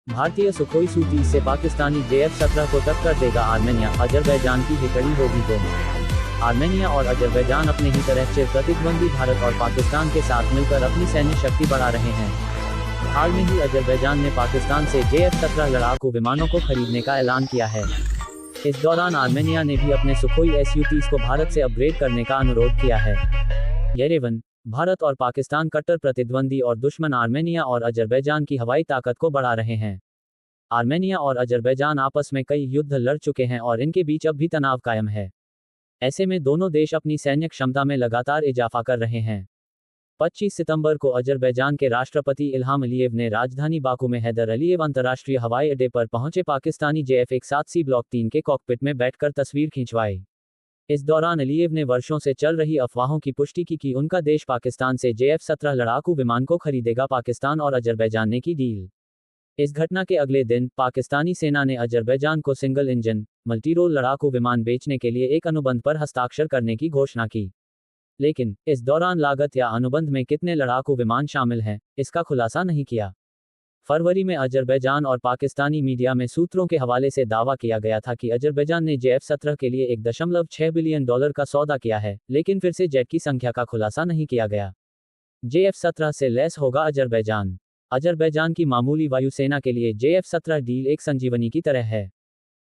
भारतीय Sukhoi Su-30 से Pakistani JF-17 को टक्कर देगा आर्मेनिया, अजरबैजान की हिकड़ी होगी गुम। आर्मेनिया और अजरबैजान अपने ही तरह चिर प्रतिद्वंदी भारत और पाकिस्तान के साथ मिलकर अपनी सैन्य शक्ति बढ़ा रहे हैं। हाल में ही अजरबैजान ने पाकिस्तान से JF-17 लड़ाकू विमानों को खरीदने का ऐलान किया है। इस दौरान आर्मेनिया ने भी अपने सुखोई Su-30 को भारत से अपग्रेड करने का अनुरोध किया है। येरेवन, भारत और पाकिस्तान कट्टर प्रतिद्वंदी और दुश्मन आर्मेनिया और अजरबैजान की हवाई ताकत को बढ़ा रहे हैं। आर्मेनिया और अजरबैजान आपस में कई युद्ध लड़ चुके हैं और इनके बीच अब भी तनाव कायम है। ऐसे में दोनों देश अपनी सैन्य क्षमता में लगातार इजाफा कर रहे हैं। 25 सितंबर को अजरबैजान के राष्ट्रपति इल्हाम अलीयेव ने राजधानी बाकू में हैदर अलीयेव अंतर्राष्ट्रीय हवाई अड्डे पर पहुंचे पाकिस्तानी JF-17C ब्लॉक 3 के कॉकपिट में बैठकर तस्वीर खिंचवाई। इस दौरान अलीयेव ने वर्षों से चल रही अफवाहों की पुष्टि की कि उनका देश पाकिस्तान से JF-17 लड़ाकू विमान को खरीदेगा। पाकिस्तान और अजरबैजान ने की डील। इस घटना के अगले दिन पाकिस्तानी सेना ने अजरबैजान को सिंगल इंजन, मल्टीरोल लड़ाकू विमान बेचने के लिए एक अनुबंध पर हस्ताक्षर करने की घोषणा की। लेकिन इस दौरान लागत या अनुबंध में कितने लड़ाकू विमान शामिल हैं, इसका खुलासा नहीं किया। फरवरी में अजरबैजान और पाकिस्तानी मीडिया में सूत्रों के हवाले से दावा किया गया था कि अजरबैजान ने JF-17 के लिए $1.6 बिलियन का सौदा किया है, लेकिन फिर से जेट की संख्या का खुलासा नहीं किया गया। JF-17 से लैस होगा अजरबैजान। अजरबैजान की मामूली वायुसेना के लिए JF-17 डील एक संजीवनी की तरह है।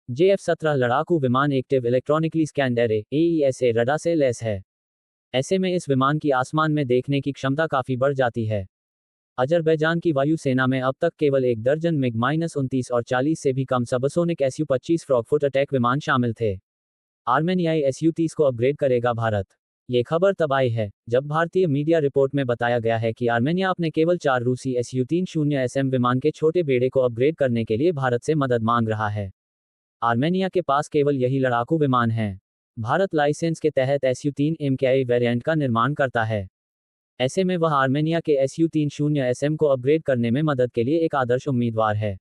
JF-17 लड़ाकू विमान active electronically scanned array AESA radar से लैस है। ऐसे में इस विमान की आसमान में देखने की क्षमता काफी बढ़ जाती है। अजरबैजान की वायुसेना में अब तक केवल 1 दर्जन MiG-29 और 40 से भी कम सबसोनिक Su-25 फ्रॉगफुट अटैक विमान शामिल थे। आर्मेनियाई Su-30 को अपग्रेड करेगा भारत। ये खबर तब आई है जब भारतीय मीडिया रिपोर्ट में बताया गया है कि आर्मेनिया अपने केवल 4 रूसी Su-30SM विमान के छोटे बेड़े को अपग्रेड करने के लिए भारत से मदद मांग रहा है। आर्मेनिया के पास केवल यही लड़ाकू विमान हैं। भारत लाइसेंस के तहत Su-3 MKI वेरिएंट का निर्माण करता है। ऐसे में वह आर्मेनिया के Su-30SM को अपग्रेड करने में मदद के लिए एक आदर्श उम्मीदवार है।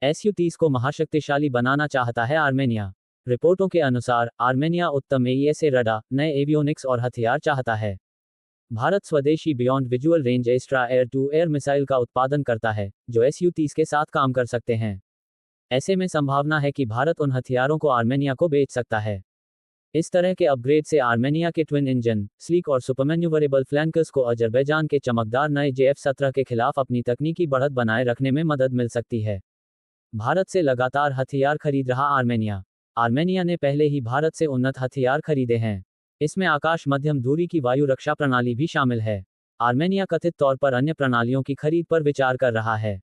Su-30 को महाशक्तिशाली बनाना चाहता है आर्मेनिया। रिपोर्टों के अनुसार आर्मेनिया उत्तम AESA रडार, नए एवियोनिक्स और हथियार चाहता है। भारत स्वदेशी beyond visual range extra air to air missile का उत्पादन करता है, जो Su-30 के साथ काम कर सकते हैं। ऐसे में संभावना है कि भारत उन हथियारों को आर्मेनिया को बेच सकता है। इस तरह के अपग्रेड से आर्मेनिया के ट्विन इंजन, स्लीक और सुपरमैन्यूवरेबल फ्लैंकर्स को अजरबैजान के चमकदार नए JF-17 के खिलाफ अपनी तकनीकी बढ़त बनाए रखने में मदद मिल सकती है। भारत से लगातार हथियार खरीद रहा आर्मेनिया। आर्मेनिया ने पहले ही भारत से उन्नत हथियार खरीदे हैं। इसमें आकाश मध्यम दूरी की वायु रक्षा प्रणाली भी शामिल है। आर्मेनिया कथित तौर पर अन्य प्रणालियों की खरीद पर विचार कर रहा है।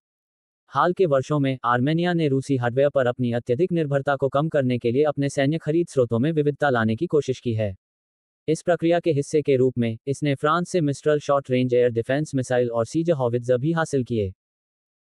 हाल के वर्षों में आर्मेनिया ने रूसी हार्डवेयर पर अपनी अत्यधिक निर्भरता को कम करने के लिए अपने सैन्य खरीद स्रोतों में विविधता लाने की कोशिश की है। इस प्रक्रिया के हिस्से के रूप में इसने फ्रांस से mistral short range air defence missile और सीज हॉवित्ज़र भी हासिल किए।